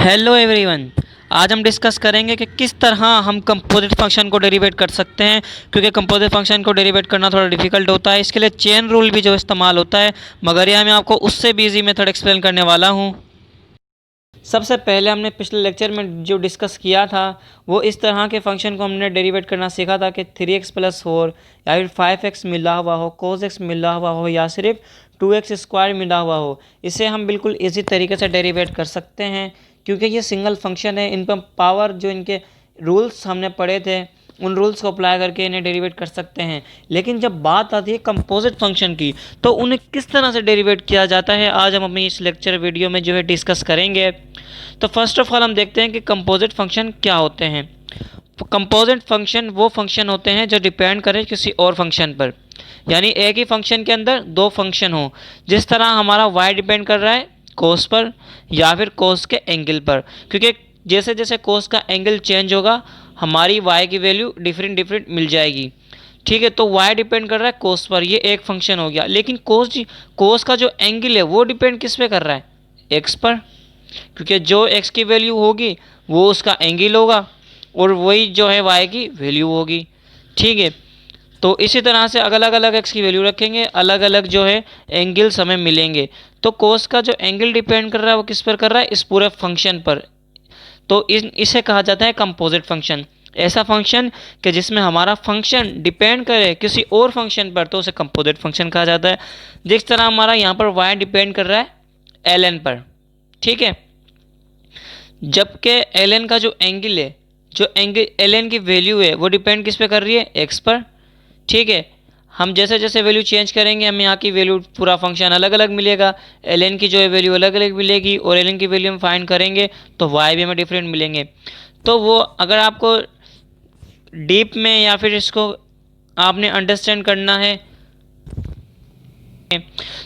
Hello everyone. आज हम discuss करेंगे कि किस तरह हम कंपोजिट फंक्शन को डेरिवेट कर सकते हैं, क्योंकि कंपोजिट फंक्शन को डेरिवेट करना थोड़ा डिफिकल्ट होता है। इसके लिए चेन रूल भी जो इस्तेमाल होता है, मगर यह मैं आपको उससे भी ईजी मेथड एक्सप्लेन करने वाला हूँ। सबसे पहले हमने पिछले लेक्चर में जो डिस्कस किया था वो इस तरह के फंक्शन को हमने डेरिवेट करना सीखा था कि 3x + 4 या फिर 5x मिला हुआ हो, cos x मिला हुआ हो या सिर्फ 2x² मिला हुआ हो। इसे हम बिल्कुल इजी तरीके से डेरिवेट कर सकते हैं, क्योंकि ये सिंगल फंक्शन है। इन पर पावर जो इनके रूल्स हमने पढ़े थे उन रूल्स को अप्लाई करके इन्हें डेरिवेट कर सकते हैं। लेकिन जब बात आती है कंपोजिट फंक्शन की, तो उन्हें किस तरह से डेरिवेट किया जाता है, आज हम अपनी इस लेक्चर वीडियो में जो है डिस्कस करेंगे। तो फर्स्ट ऑफ ऑल हम देखते हैं कि कंपोजिट फंक्शन क्या होते हैं। कंपोजिट फंक्शन वो फंक्शन होते हैं जो डिपेंड करें किसी और फंक्शन पर, यानी एक ही फंक्शन के अंदर दो फंक्शन हो। जिस तरह हमारा y डिपेंड कर रहा है कोस पर या फिर कोस के एंगल पर, क्योंकि जैसे जैसे कोस का एंगल चेंज होगा हमारी y की वैल्यू डिफरेंट मिल जाएगी। ठीक है, तो y डिपेंड कर रहा है कोस पर, ये एक फंक्शन हो गया। लेकिन कोस का जो एंगल है वो डिपेंड किस पे कर रहा है, x पर, क्योंकि जो x की वैल्यू होगी वो उसका एंगल होगा और वही जो है y की वैल्यू होगी। ठीक है, तो इसी तरह से अलग अलग x की वैल्यू रखेंगे, अलग अलग जो है एंगल्स हमें मिलेंगे। तो कोस का जो एंगल डिपेंड कर रहा है वो किस पर कर रहा है, इस पूरे फंक्शन पर। तो इसे कहा जाता है कंपोजिट फंक्शन। ऐसा फंक्शन कि जिसमें हमारा फंक्शन डिपेंड करे किसी और फंक्शन पर, तो उसे कंपोजिट फंक्शन कहा जाता है। जिस तरह हमारा यहाँ पर y डिपेंड कर रहा है ln पर, ठीक है, जबकि ln का जो एंगल है, जो एंगल ln की वैल्यू है वो डिपेंड किस पे कर रही है, x पर। ठीक है, हम जैसे जैसे वैल्यू चेंज करेंगे हमें यहाँ की वैल्यू पूरा फंक्शन अलग अलग मिलेगा। ln की जो है वैल्यू अलग अलग मिलेगी और ln की वैल्यू हम फाइंड करेंगे तो y भी हमें डिफरेंट मिलेंगे। तो वो अगर आपको डीप में या फिर इसको आपने अंडरस्टैंड करना है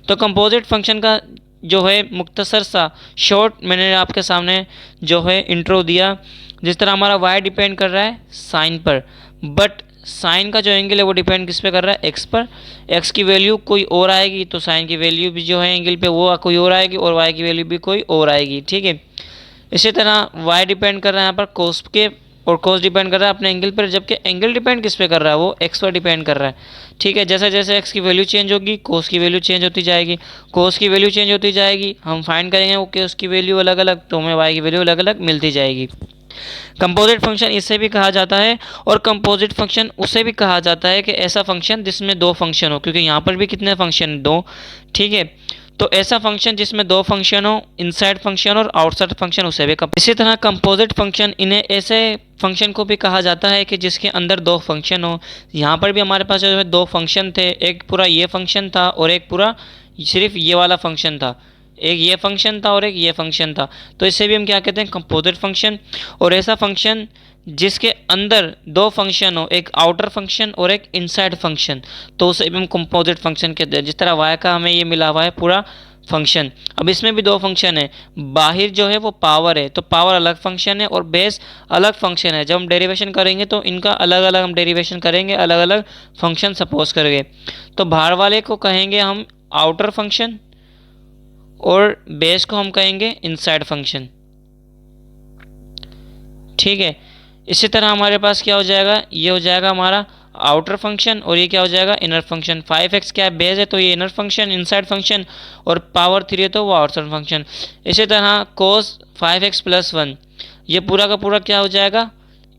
तो कंपोजिट फंक्शन का जो है मुख्तसर सा शॉर्ट मैंने आपके सामने जो है इंट्रो दिया। जिस तरह हमारा y डिपेंड कर रहा है साइन पर, बट साइन का जो एंगल है वो डिपेंड किस पे कर रहा है, x पर। x की वैल्यू कोई और आएगी तो साइन की वैल्यू भी जो है एंगल पे वो कोई और आएगी और y की वैल्यू भी कोई और आएगी। ठीक है, इसी तरह y डिपेंड कर रहा है यहाँ पर कोस के और कोस डिपेंड कर रहा है अपने एंगल पर, जबकि एंगल डिपेंड किस पे कर रहा है, वो x पर डिपेंड कर रहा है। ठीक है, जैसे जैसे x की वैल्यू चेंज होगी कोस की वैल्यू चेंज होती जाएगी, कोस की वैल्यू चेंज होती जाएगी, हम फाइंड करेंगे वो कोस की वैल्यू अलग अलग, तो हमें y की वैल्यू अलग अलग मिलती जाएगी। कंपोजिट फंक्शन इसे भी कहा जाता है, और कंपोजिट फंक्शन उसे भी कहा जाता है कि ऐसा फंक्शन जिसमें दो फंक्शन हो, क्योंकि यहाँ पर भी कितने फंक्शन, दो। ठीक है, तो ऐसा फंक्शन जिसमें दो फंक्शन हो, इनसाइड फंक्शन और आउटसाइड फंक्शन, उसे भी इसी तरह कंपोजिट फंक्शन इन्हें ऐसे फंक्शन को भी कहा जाता है कि जिसके अंदर दो फंक्शन हो। यहाँ पर भी हमारे पास जो है दो फंक्शन थे, एक पूरा ये फंक्शन था और एक पूरा सिर्फ ये वाला फंक्शन था, एक ये फंक्शन था और एक ये फंक्शन था। तो इसे भी हम क्या कहते हैं, कंपोजिट फंक्शन। और ऐसा फंक्शन जिसके अंदर दो फंक्शन हो, एक आउटर फंक्शन और एक इनसाइड फंक्शन, तो उसे भी हम कंपोजिट फंक्शन कहते हैं। जिस तरह y का हमें ये मिला हुआ है पूरा फंक्शन, अब इसमें भी दो फंक्शन है, बाहर जो है वो पावर है, तो पावर अलग फंक्शन है और बेस अलग फंक्शन है। जब हम डेरिवेशन करेंगे तो इनका अलग अलग हम डेरिवेशन करेंगे, अलग अलग फंक्शन सपोज करेंगे। तो बाहर वाले को कहेंगे हम आउटर फंक्शन और बेस को हम कहेंगे इनसाइड फंक्शन। ठीक है, इसी तरह हमारे पास क्या हो जाएगा, ये हो जाएगा हमारा आउटर फंक्शन और ये क्या हो जाएगा, इनर फंक्शन। 5x क्या है, बेस है, तो ये इनर फंक्शन इनसाइड फंक्शन, और पावर 3 है तो वो आउटसाइड फंक्शन। इसी तरह cos 5x + 1 ये पूरा का पूरा क्या हो जाएगा,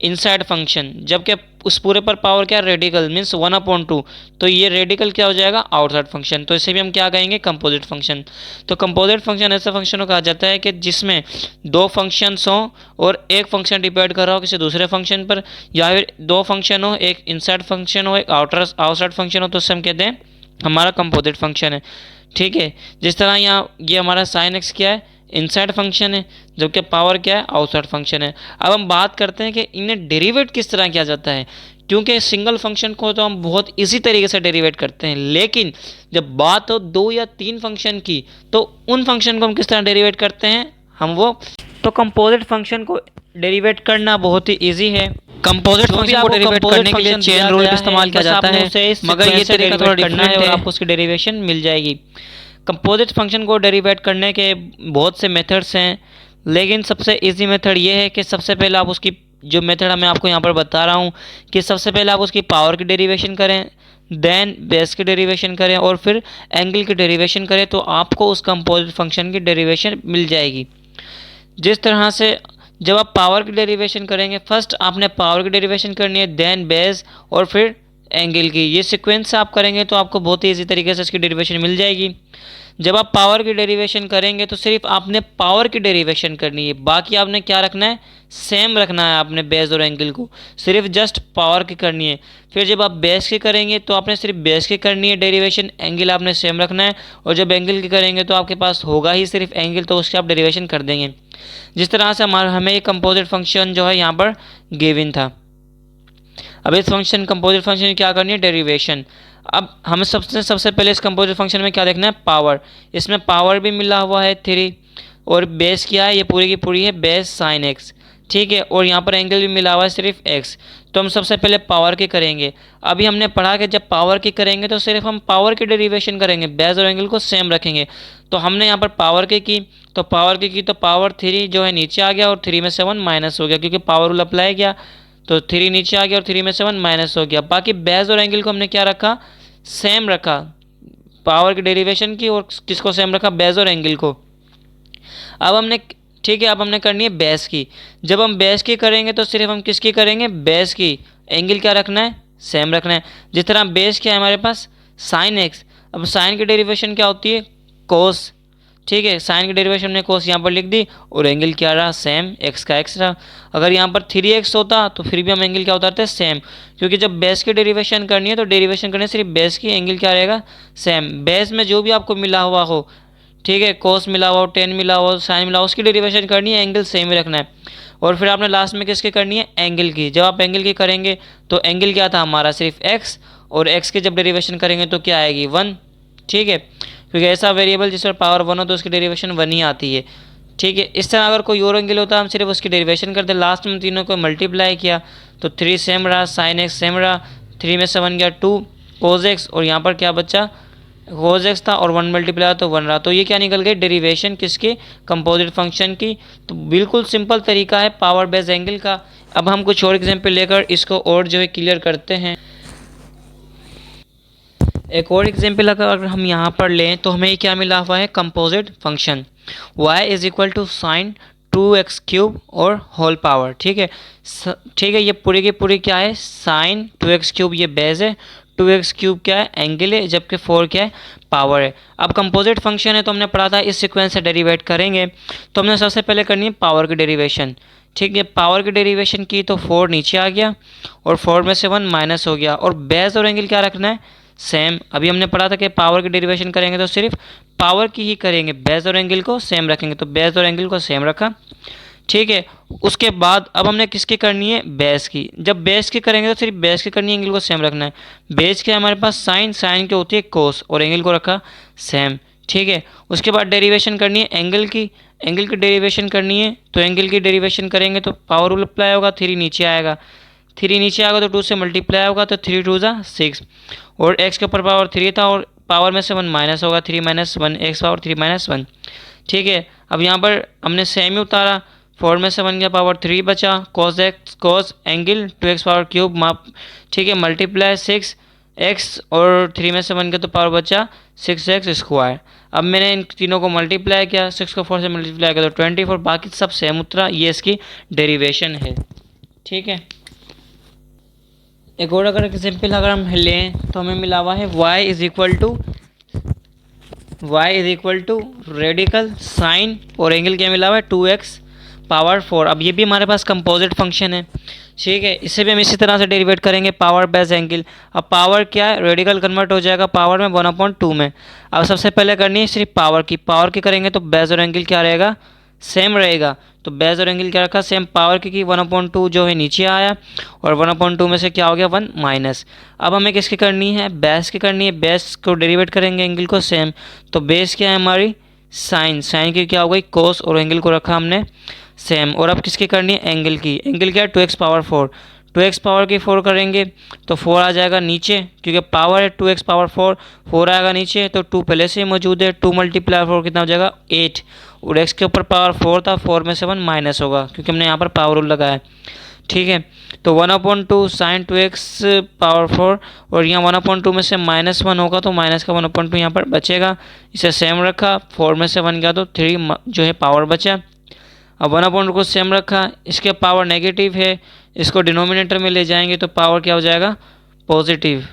इनसाइड फंक्शन, जबकि उस पूरे पर पावर क्या, रेडिकल मीन्स 1/2, तो ये रेडिकल क्या हो जाएगा, आउटसाइड फंक्शन। तो इसे भी हम क्या कहेंगे, कंपोजिट फंक्शन। तो कंपोजिट फंक्शन ऐसा फंक्शन को कहा जाता है कि जिसमें दो फंक्शंस हों और एक फंक्शन डिपेंड कर रहा हो किसी दूसरे फंक्शन पर, या फिर दो फंक्शन हो, एक इनसाइड फंक्शन हो एक आउटसाइड फंक्शन हो, तो उससे हम कहते हैं हमारा कंपोजिट फंक्शन है। ठीक है, जिस तरह यहाँ ये हमारा साइन एक्स क्या है, इनसाइड फंक्शन है, जबकि पावर क्या है, आउटसाइड फंक्शन है। अब हम बात करते हैं कि इन्हें डेरिवेट किस तरह किया जाता है, क्योंकि सिंगल फंक्शन को तो हम बहुत इजी तरीके से डेरिवेट करते हैं, लेकिन जब बात हो दो या तीन फंक्शन की तो उन फंक्शन को हम किस तरह डेरिवेट करते हैं, हम वो तो कंपोजिट फंक्शन को डेरिवेट करना बहुत ही ईजी है। कंपोजिट फंक्शन को डेरिवेट करने के लिए चेन रूल का इस्तेमाल किया जाता है, मगर ये तरीका थोड़ा करना है और आपको उसकी डेरिवेशन मिल जाएगी। कंपोजिट फंक्शन को डेरिवेट करने के बहुत से मेथड्स हैं, लेकिन सबसे इजी मेथड ये है कि सबसे पहले आप उसकी जो मेथड मैं आपको यहाँ पर बता रहा हूँ कि सबसे पहले आप उसकी पावर की डेरिवेशन करें, देन बेस की डेरिवेशन करें और फिर एंगल की डेरिवेशन करें, तो आपको उस कंपोजिट फंक्शन की डेरिवेशन मिल जाएगी। जिस तरह से जब आप पावर की डेरिवेशन करेंगे, फर्स्ट आपने पावर की डेरिवेशन करनी है, देन बेस और फिर एंगल की। ये सीक्वेंस आप करेंगे तो आपको बहुत ही ईजी तरीके से इसकी डेरिवेशन मिल जाएगी। जब आप पावर की डेरिवेशन करेंगे तो सिर्फ आपने पावर की डेरिवेशन करनी है, बाकी आपने क्या रखना है, सेम रखना है आपने बेस और एंगल को, सिर्फ जस्ट पावर की करनी है। फिर जब आप बेस की करेंगे तो आपने सिर्फ बेस की करनी है डेरिवेशन, एंगल आपने सेम रखना है। और जब एंगल की करेंगे तो आपके पास होगा ही सिर्फ एंगल, तो उसकी आप डेरिवेशन कर देंगे। जिस तरह से हमें ये कंपोजिट फंक्शन जो है यहाँ पर गिवन था। अब इस फंक्शन कंपोजिट फंक्शन की क्या करनी है, डेरिवेशन। अब हमें सबसे पहले इस कंपोजिट फंक्शन में क्या देखना है, पावर। इसमें पावर भी मिला हुआ है 3 और बेस क्या है, ये पूरी की पूरी है बेस साइन एक्स, ठीक है। और यहाँ पर एंगल भी मिला हुआ है सिर्फ एक्स। तो हम सबसे पहले पावर की करेंगे। अभी हमने पढ़ा कि जब पावर की करेंगे तो सिर्फ हम पावर की डेरिवेशन करेंगे, बेस और एंगल को सेम रखेंगे। तो हमने यहाँ पर पावर की तो पावर की तो पावर 3 जो है नीचे आ गया और 3 में से 1 माइनस हो गया, क्योंकि पावर रूल अप्लाई किया तो 3 नीचे आ गया और 3 में से 1 माइनस हो गया। बाकी बेस और एंगल को हमने क्या रखा, सेम रखा, पावर की डेरिवेशन की और किसको सेम रखा, बेस और एंगल को। अब हमने ठीक है, अब हमने करनी है बेस की। जब हम बेस की करेंगे तो सिर्फ हम किसकी करेंगे, बेस की। एंगल क्या रखना है, सेम रखना है। जिस तरह बेस क्या है हमारे पास, साइन एक्स। अब साइन की डेरिवेशन क्या होती है, कोस, ठीक है। साइन की डेरिवेशन हमने कोस यहाँ पर लिख दी और एंगल क्या रहा, सेम, एक्स का एक्स रहा। अगर यहाँ पर 3x होता तो फिर भी हम एंगल क्या उतारते, सेम, क्योंकि जब बेस की डेरिवेशन करनी है तो डेरिवेशन करने सिर्फ बेस की, एंगल क्या रहेगा, सेम। बेस में जो भी आपको मिला हुआ हो, ठीक है, कोस मिला हुआ हो, टेन मिला हुआ हो, साइन मिला हुआ, उसकी डेरिवेशन करनी है, एंगल सेम ही रखना है। और फिर आपने लास्ट में किसकी करनी है, एंगल की। जब आप एंगल की करेंगे तो एंगल क्या था हमारा, सिर्फ एक्स, और एक्स की जब डेरिवेशन करेंगे तो क्या आएगी, 1, ठीक है। क्योंकि ऐसा वेरिएबल जिस पर पावर 1 हो तो उसकी डेरिवेशन 1 ही आती है, ठीक है। इस तरह अगर कोई और एंगल होता हम सिर्फ उसकी डेरिवेशन करते। लास्ट में तीनों को मल्टीप्लाई किया तो 3 सेम रहा, साइन एक्स सेम रहा, 3 में से 1 गया 2 कोस एक्स, और यहाँ पर क्या बचा, कोस एक्स था और 1 मल्टीप्लाई तो 1 रहा। तो ये क्या निकल गई, डेरिवेशन किसकी, कंपोजिट फंक्शन की। तो बिल्कुल सिंपल तरीका है पावर बेस एंगल का। अब हम कुछ और एग्जाम्पल लेकर इसको और जो है क्लियर करते हैं। एक और एग्जाम्पल अगर हम यहाँ पर लें तो हमें क्या मिला हुआ है, composite function y is equal to sine 2x cube और होल पावर, ठीक है। ठीक है, ये पूरी की पूरी क्या है, साइन 2x क्यूब ये बेस है, 2x क्यूब क्या है, एंगल है, जबकि 4 क्या है, पावर है। अब कंपोजिट फंक्शन है तो हमने पढ़ा था इस सीक्वेंस से डेरिवेट करेंगे। तो हमने सबसे पहले करनी है पावर की डेरिवेशन, ठीक है। पावर की डेरिवेशन की तो 4 नीचे आ गया और 4 में से 1 माइनस हो गया। और बेस और एंगल क्या रखना है, सेम। अभी हमने पढ़ा था कि पावर की डेरिवेशन करेंगे तो सिर्फ पावर की ही करेंगे, बेस और एंगल को सेम रखेंगे। तो बेस और एंगल को सेम रखा, ठीक है। उसके बाद अब हमने किसकी करनी है, बेस की। जब बेस की करेंगे तो सिर्फ बेस की करनी है, एंगल को सेम रखना है। बेस की हमारे पास साइन, साइन की होती है कोस, और एंगल को रखा सेम, ठीक है। उसके बाद डेरिवेशन करनी है एंगल की, एंगल की डेरिवेशन करनी है। तो एंगल की डेरिवेशन करेंगे तो पावर रूल अप्लाई होगा, 3 नीचे आएगा, 3 नीचे आएगा तो 2 से मल्टीप्लाई होगा तो 3 2 ज़ा 6, और x के ऊपर पावर 3 था और पावर में से 1 माइनस होगा, 3 माइनस 1 एक्स पावर 3 माइनस 1, ठीक है। अब यहाँ पर हमने सेम ही उतारा, 4 में से 1 का पावर 3 बचा, cos x cos angle 2x power cube माप, ठीक है, मल्टीप्लाई 6 x और 3 में से 1 का तो पावर बचा 6x स्क्वायर। अब मैंने इन तीनों को मल्टीप्लाई किया, 6 को 4 से मल्टीप्लाई किया तो 24, बाकी सब सेम उतरा। ये इसकी डेरिवेशन है, ठीक है। एक और अगर एग्जाम्पल अगर हम लें तो हमें मिला हुआ है y is equal to radical sign, और एंगल क्या मिला हुआ है, 2x पावर 4। अब ये भी हमारे पास कंपोजिट फंक्शन है, ठीक है। इसे भी हम इसी तरह से डेरिवेट करेंगे, पावर बेस एंगल। अब पावर क्या है, रेडिकल कन्वर्ट हो जाएगा पावर में 1/2 में। अब सबसे पहले करनी है सिर्फ पावर की करेंगे तो बेस और एंगल क्या रहेगा, सेम रहेगा। तो बेस और एंगल क्या रखा, सेम। पावर की 1/2 जो है नीचे आया और 1/2 में से क्या हो गया, 1 माइनस। अब हमें किसकी करनी है, बेस की करनी है। बेस को डेरिवेट करेंगे, एंगल को सेम। तो बेस क्या है हमारी, साइन, साइन की क्या हो गई, कोस, और एंगल को रखा हमने सेम। और अब किसकी करनी है, एंगल की। एंगल क्या है, 2x पावर 4, 2x पावर की 4 करेंगे तो 4 आ जाएगा नीचे, क्योंकि पावर है 2x पावर 4, 4 आएगा नीचे तो 2 पहले से ही मौजूद है, 2 मल्टीप्लाई 4 कितना हो जाएगा 8, और x के ऊपर पावर 4 था, 4 में से 1 माइनस होगा क्योंकि हमने यहाँ पर पावर रूल लगाया है। ठीक है, तो 1/2 साइन 2x पावर 4, और यहाँ 1/2 में से -1 होगा तो माइनस का 1/2 यहाँ पर बचेगा, इसे सेम रखा, 4 में से 1 गया तो 3 जो है पावर बचा। अब 1/2 को सेम रखा, इसके पावर नेगेटिव है, इसको डिनोमिनेटर में ले जाएंगे तो पावर क्या हो जाएगा पॉजिटिव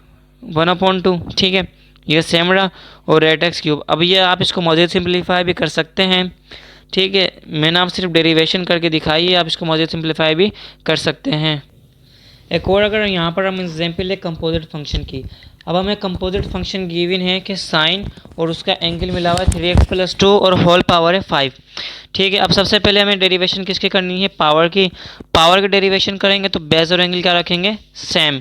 1/2। ठीक है, ये सेम रहा, और 8x3। अब ये आप इसको मज़ीद सिंप्लीफाई भी कर सकते हैं। ठीक है, मैंने आप सिर्फ डेरिवेशन करके दिखाई है, आप इसको मज़ीद सिंप्लीफाई भी कर सकते हैं। एक और अगर यहाँ पर हम एग्जाम्पल है कंपोजिट फंक्शन की, अब हमें कंपोजिट फंक्शन गिवन है कि साइन और उसका एंगल मिला हुआ है 3x+2 और होल पावर है 5। ठीक है, अब सबसे पहले हमें डेरिवेशन किसकी करनी है पावर की। पावर की डेरिवेशन करेंगे तो बेस और एंगल क्या रखेंगे सेम,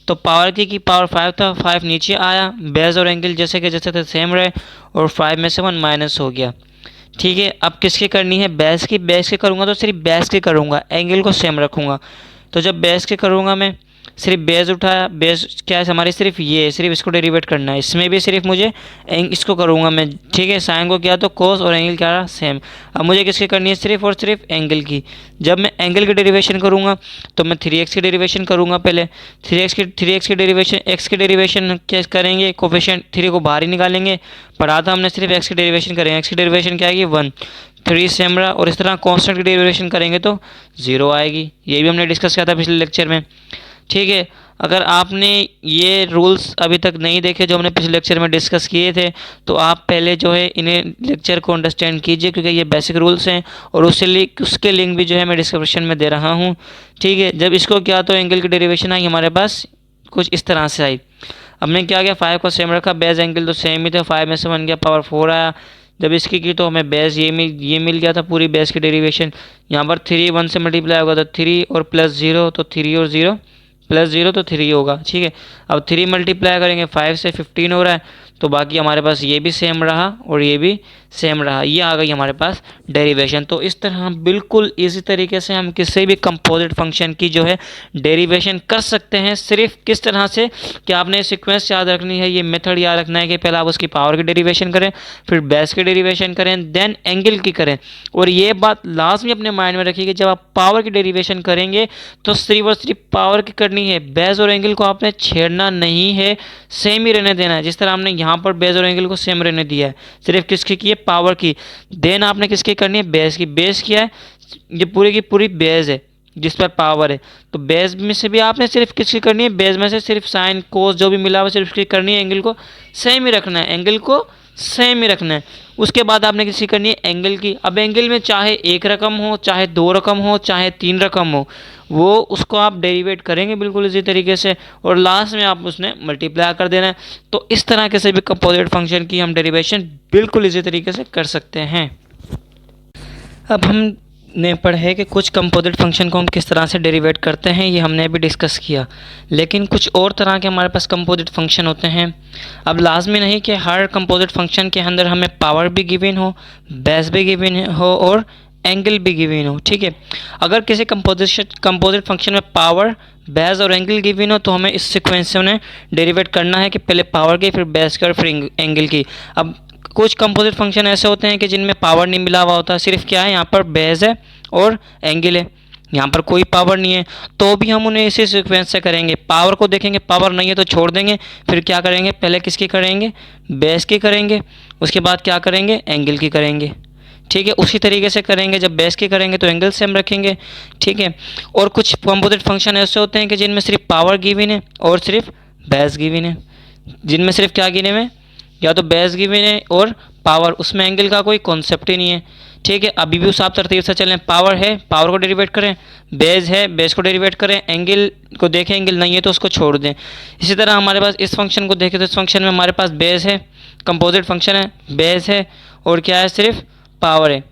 तो पावर की पावर 5 था, 5 नीचे आया, बेस और एंगल जैसे कि जैसे थे सेम रहे, और 5 में से 1 माइनस हो गया। ठीक है, अब किसकी करनी है बेस की। बेस की करूँगा तो सिर्फ बेस की करूँगा, एंगल को सेम रखूँगा। तो जब बेस के करूँगा मैं सिर्फ बेस उठाया, बेस क्या है हमारी सिर्फ ये, सिर्फ इसको डेरिवेट करना है, इसमें भी सिर्फ मुझे इसको करूँगा मैं। ठीक है, साइन को किया तो कोस और एंगल क्या रहा सेम। अब मुझे किसकी करनी है सिर्फ और सिर्फ एंगल की। जब मैं एंगल की डेरिवेशन करूँगा तो मैं 3x की डेरिवेशन करूँगा पहले। 3x की डेरिवेशन, x की डेरिवेशन क्या करेंगे कोफिशिएंट 3 को बाहर ही निकालेंगे, पढ़ा था हमने सिर्फ x की डेरिवेशन करेंगे, x की डेरिवेशन क्या आएगी 1, 3 सेम रहा, और इस तरह कांस्टेंट की डेरिवेशन करेंगे तो 0 आएगी। ये भी हमने डिस्कस किया था पिछले लेक्चर में। ठीक है, अगर आपने ये रूल्स अभी तक नहीं देखे जो हमने पिछले लेक्चर में डिस्कस किए थे, तो आप पहले जो है इन्हें लेक्चर को अंडरस्टैंड कीजिए, क्योंकि ये बेसिक रूल्स हैं, और उसके लिंक भी जो है मैं डिस्क्रिप्शन में दे रहा हूँ। ठीक है, जब इसको किया तो एंगल की डेरिवेशन आई हमारे पास कुछ इस तरह से आई। हमने क्या किया 5 को सेम रखा, बेस एंगल तो सेम ही थे, 5 में से 1 गया पावर 4 आया। जब इसकी की तो हमें बेस ये मिल गया था पूरी बेस की डेरिवेशन। यहाँ पर 3 1 से मल्टीप्लाई होगा तो 3 और प्लस 0 तो 3 और 0 प्लस 0 तो 3 होगा। ठीक है, अब 3 मल्टीप्लाई करेंगे 5 से 15 हो रहा है, तो बाकी हमारे पास ये भी सेम रहा और ये भी सेम रहा, ये आ गई हमारे पास डेरिवेशन। तो इस तरह हम बिल्कुल इसी तरीके से हम किसी भी कंपोजिट फंक्शन की जो है डेरिवेशन कर सकते हैं। सिर्फ किस तरह से कि आपने सीक्वेंस याद रखनी है, ये मेथड याद रखना है कि पहले आप उसकी पावर की डेरिवेशन करें, फिर बेस की डेरिवेशन करें, देन एंगल की करें। और ये बात लाजमी अपने माइंड में रखिए कि जब आप पावर की डेरिवेशन करेंगे तो सिर्फ और सिर्फ पावर की करनी है, बेस और एंगल को आपने छेड़ना नहीं है, सेम ही रहने देना है। जिस तरह हमने यहाँ पर बेस और एंगल को सेम रहने दिया है, सिर्फ किसकी की है पावर की। देन आपने किसकी करनी है बेस की। बेस क्या है ये पूरी की पूरी बेस है जिस पर पावर है, तो बेस में से भी आपने सिर्फ किसकी करनी है बेस में से सिर्फ साइन कोस जो भी मिला हुआ सिर्फ उसकी करनी है, एंगल को सेम ही रखना है, एंगल को सेम ही रखना है। उसके बाद आपने किसी करनी है एंगल की। अब एंगल में चाहे एक रकम हो, चाहे 2 रकम हो, चाहे 3 रकम हो, वो उसको आप डेरिवेट करेंगे बिल्कुल इसी तरीके से, और लास्ट में आप उसने मल्टीप्लाई कर देना है। तो इस तरह के से भी कंपोजिट फंक्शन की हम डेरिवेशन बिल्कुल इसी तरीके से कर सकते हैं। अब हमने पढ़ा है कि कुछ कंपोजिट फंक्शन को हम किस तरह से डेरिवेट करते हैं, ये हमने अभी डिस्कस किया। लेकिन कुछ और तरह के हमारे पास कंपोजिट फंक्शन होते हैं। अब लाजमी नहीं कि हर कंपोजिट फंक्शन के अंदर हमें पावर भी गिवन हो, बेस भी गिवन हो और एंगल भी गिवन हो। ठीक है, अगर किसी कंपोजिट फंक्शन में पावर बेस और एंगल गिवन हो तो हमें इस सीक्वेंस से उन्हें डेरिवेट करना है कि पहले पावर की, फिर बेस की और फिर एंगल की। अब कुछ कंपोजिट फंक्शन ऐसे होते हैं कि जिनमें पावर नहीं मिला हुआ होता, सिर्फ क्या है यहाँ पर बेस है और एंगल है, यहाँ पर कोई पावर नहीं है, तो भी हम उन्हें इसी सीक्वेंस से करेंगे। पावर को देखेंगे, पावर नहीं है तो छोड़ देंगे, फिर क्या करेंगे पहले किसकी करेंगे बेस की करेंगे, उसके बाद क्या करेंगे एंगल की करेंगे। ठीक है, उसी तरीके से करेंगे। जब बेस की करेंगे तो एंगल सेम रखेंगे। ठीक है, और कुछ कंपोजिट फंक्शन ऐसे होते हैं कि जिनमें सिर्फ पावर गिवन है और सिर्फ बेस गिवन है, जिनमें सिर्फ क्या गिवन है या तो बेस गिवन है और पावर, उसमें एंगल का कोई कॉन्सेप्ट ही नहीं है। ठीक है, अभी भी उस आप तरतीब से चलें, पावर है पावर को डेरिवेट करें, बेस है बेस को डेरिवेट करें, एंगल को देखें एंगल नहीं है तो उसको छोड़ दें। इसी तरह हमारे पास इस फंक्शन को देखें तो इस फंक्शन में हमारे पास बेस है, कंपोजिट फंक्शन है, बेस है और क्या है सिर्फ पावर है।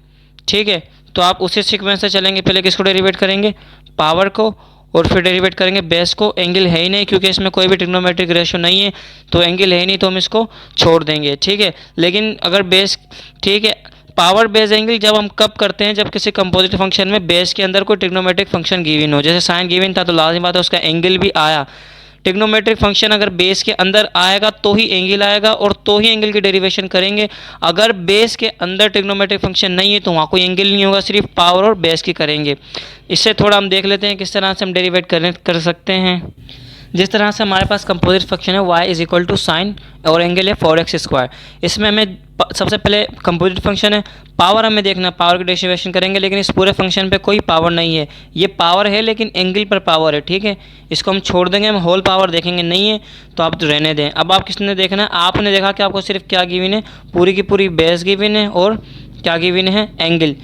ठीक है, तो आप उसी सीक्वेंस से चलेंगे, पहले किसको डेरिवेट करेंगे पावर को, और फिर डेरिवेट करेंगे बेस को। एंगल है ही नहीं क्योंकि इसमें कोई भी ट्रिग्नोमेट्रिक रेशियो नहीं है, तो एंगल है ही नहीं तो हम इसको छोड़ देंगे। ठीक है, लेकिन अगर बेस ठीक है पावर बेस एंगल जब हम कब करते हैं, जब किसी कंपोजिट फंक्शन में बेस के अंदर कोई ट्रिग्नोमेट्रिक फंक्शन गिवन हो, जैसे साइन गिवन था तो लाजमी बात है उसका एंगल भी आया। ट्रिग्नोमेट्रिक फंक्शन अगर बेस के अंदर आएगा तो ही एंगल आएगा और तो ही एंगल की डेरिवेशन करेंगे। अगर बेस के अंदर ट्रिग्नोमेट्रिक फंक्शन नहीं है तो वहाँ कोई एंगल नहीं होगा, सिर्फ पावर और बेस की करेंगे। इससे थोड़ा हम देख लेते हैं किस तरह से हम डेरिवेट कर सकते हैं। जिस तरह से हमारे पास कंपोजिट फंक्शन है y is equal to sine और एंगल है 4x²। इसमें हमें सबसे पहले कंपोजिट फंक्शन है, पावर हमें देखना, पावर की डेरिवेशन करेंगे, लेकिन इस पूरे फंक्शन पे कोई पावर नहीं है। ये पावर है लेकिन एंगल पर पावर है, ठीक है, इसको हम छोड़ देंगे, हम होल पावर देखेंगे, नहीं है तो आप तो रहने दें। अब आप किसने देखना है, आपने देखा कि आपको सिर्फ क्या गिवन है, पूरी की पूरी बेस गिवन है और क्या गिवन है, एंगल।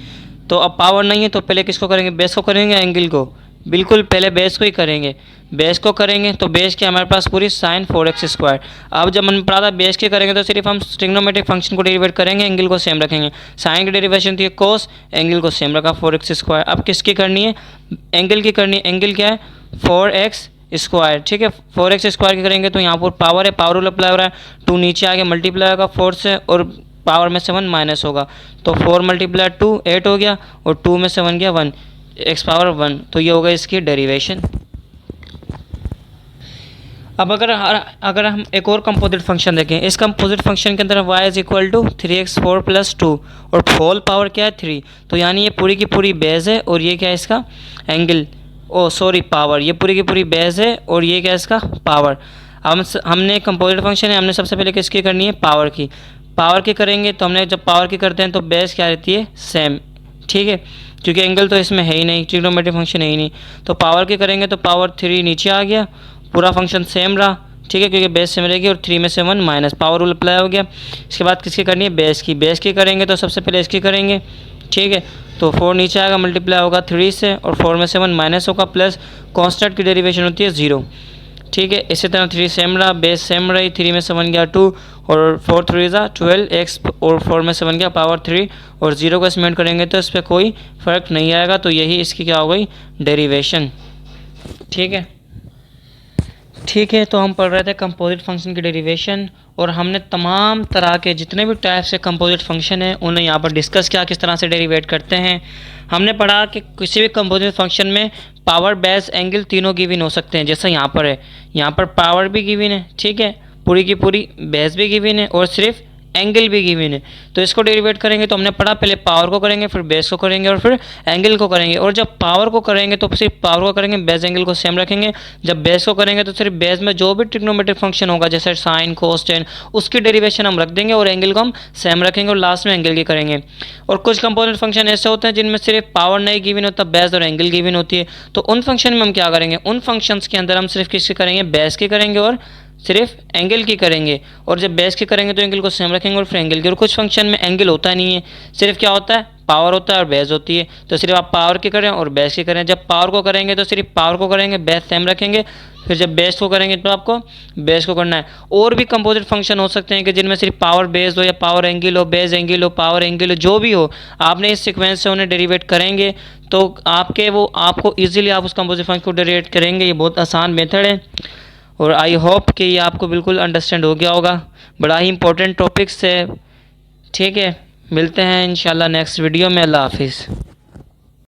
तो अब पावर नहीं है तो पहले किसको करेंगे, बेस को करेंगे, एंगल को, बिल्कुल पहले बेस को ही करेंगे। बेस को करेंगे तो बेस की हमारे पास पूरी साइन 4x²। अब जब हमने पढ़ा था बेस के करेंगे तो सिर्फ हम ट्रिग्नोमेट्रिक फंक्शन को डेरिवेट करेंगे, एंगल को सेम रखेंगे। साइन की डेरिवेशन थी कोस, एंगल को सेम रखा 4x²। अब किसकी करनी है, एंगल की करनी है। एंगल क्या है, 4x², ठीक है। 4x² की करेंगे तो यहाँ पर पावर है, पावर रूल अप्लाई हो रहा है, 2 नीचे आके मल्टीप्लाई होगा 4 से और पावर में से 1 माइनस होगा, तो 4 × 2 8 हो गया और 2 में से 1 गया 1, x⁻1। तो ये होगा इसकी डेरिवेशन। अब अगर हम एक और कंपोजिट फंक्शन देखें, इस कंपोजिट फंक्शन के अंदर y is equal to 3x4 + 2 और होल पावर क्या है 3, तो यानी ये पूरी की पूरी बेस है और ये क्या है इसका एंगल, पावर, ये पूरी की पूरी बेस है और ये क्या है इसका पावर। अब हमने कंपोजिट फंक्शन है, हमने सबसे पहले किसकी करनी है, पावर की। पावर की करेंगे तो हमने जब पावर की करते हैं तो बेस क्या रहती है, सेम, ठीक है, क्योंकि एंगल तो इसमें है ही नहीं, ट्रिग्नोमेट्रिक फंक्शन है ही नहीं। तो पावर की करेंगे तो पावर 3 नीचे आ गया, पूरा फंक्शन सेम रहा, ठीक है, क्योंकि बेस सेम रहेगी और 3 में से 1 माइनस, पावर रूल अप्लाई हो गया। इसके बाद किसकी करनी है, बेस की। बेस की करेंगे तो सबसे पहले इसकी करेंगे, ठीक है, तो 4 नीचे आएगा, मल्टीप्लाई होगा 3 से और 4 में से 1 माइनस होगा, प्लस कॉन्स्टेंट की डेरिवेशन होती है 0, ठीक है। इसी तरह 3 सेम रहा, बेस सेम रही, 3 में से 1 गया 2 और 4 3 12x और 4 में से 1 गया पावर 3 और 0 को इसमें करेंगे तो इस पर कोई फ़र्क नहीं आएगा, तो यही इसकी क्या हो गई, डेरिवेशन, ठीक है। ठीक है, तो हम पढ़ रहे थे कंपोजिट फंक्शन की डेरिवेशन और हमने तमाम तरह के जितने भी टाइप से कंपोजिट फंक्शन हैं उन्हें यहाँ पर डिस्कस किया, किस तरह से डेरिवेट करते हैं। हमने पढ़ा कि किसी भी कंपोजिट फंक्शन में पावर, बेस, एंगल तीनों गिवन हो सकते हैं, जैसा यहाँ पर है, यहाँ पर पावर भी गिवन है, ठीक है, पूरी की पूरी बेस भी गिवन है और सिर्फ एंगल भी गिवन है। तो इसको डेरिवेट करेंगे तो हमने पढ़ा पहले पावर को करेंगे, फिर बेस को करेंगे और फिर एंगल को करेंगे। और जब पावर को करेंगे तो सिर्फ पावर को करेंगे, बेस एंगल को सेम रखेंगे। जब बेस को करेंगे तो सिर्फ बेस में जो भी ट्रिग्नोमेट्रिक फंक्शन होगा जैसे साइन, कोस, टेन, उसकी डेरिवेशन हम रख देंगे और एंगल को हम सेम रखेंगे और लास्ट में एंगल की करेंगे। और कुछ कंपोनेंट फंक्शन ऐसे होते हैं जिनमें सिर्फ पावर नहीं गिवन होता, बेस और एंगल गिवन होती है, तो उन फंक्शन में हम क्या करेंगे, उन फंक्शंस के अंदर हम सिर्फ किसकी करेंगे, बेस की करेंगे और सिर्फ एंगल की करेंगे। और जब बेस की करेंगे तो एंगल को सेम रखेंगे और फिर एंगल की। और कुछ फंक्शन में एंगल होता नहीं है, सिर्फ क्या होता है, पावर होता है और बेस होती है, तो सिर्फ आप पावर की करें और बेस की करें। जब पावर को करेंगे तो सिर्फ पावर को करेंगे, बेस सेम रखेंगे, फिर जब बेस को करेंगे तो आपको बेस को करना है। और भी कंपोजिट फंक्शन हो सकते हैं कि जिनमें सिर्फ पावर बेस हो या पावर एंगल हो, बेस एंगल हो, पावर एंगल हो, जो भी हो, आपने इस सीक्वेंस से उन्हें डेरिवेट करेंगे तो आपको ईजिली आप उस कंपोजिट फंक्शन को डेरिवेट करेंगे। ये बहुत आसान मेथड है और आई होप कि ये आपको बिल्कुल अंडरस्टैंड हो गया होगा। बड़ा ही इंपॉर्टेंट टॉपिक्स है, ठीक है। मिलते हैं इंशाल्लाह नेक्स्ट वीडियो में। अल्लाह हाफिज़।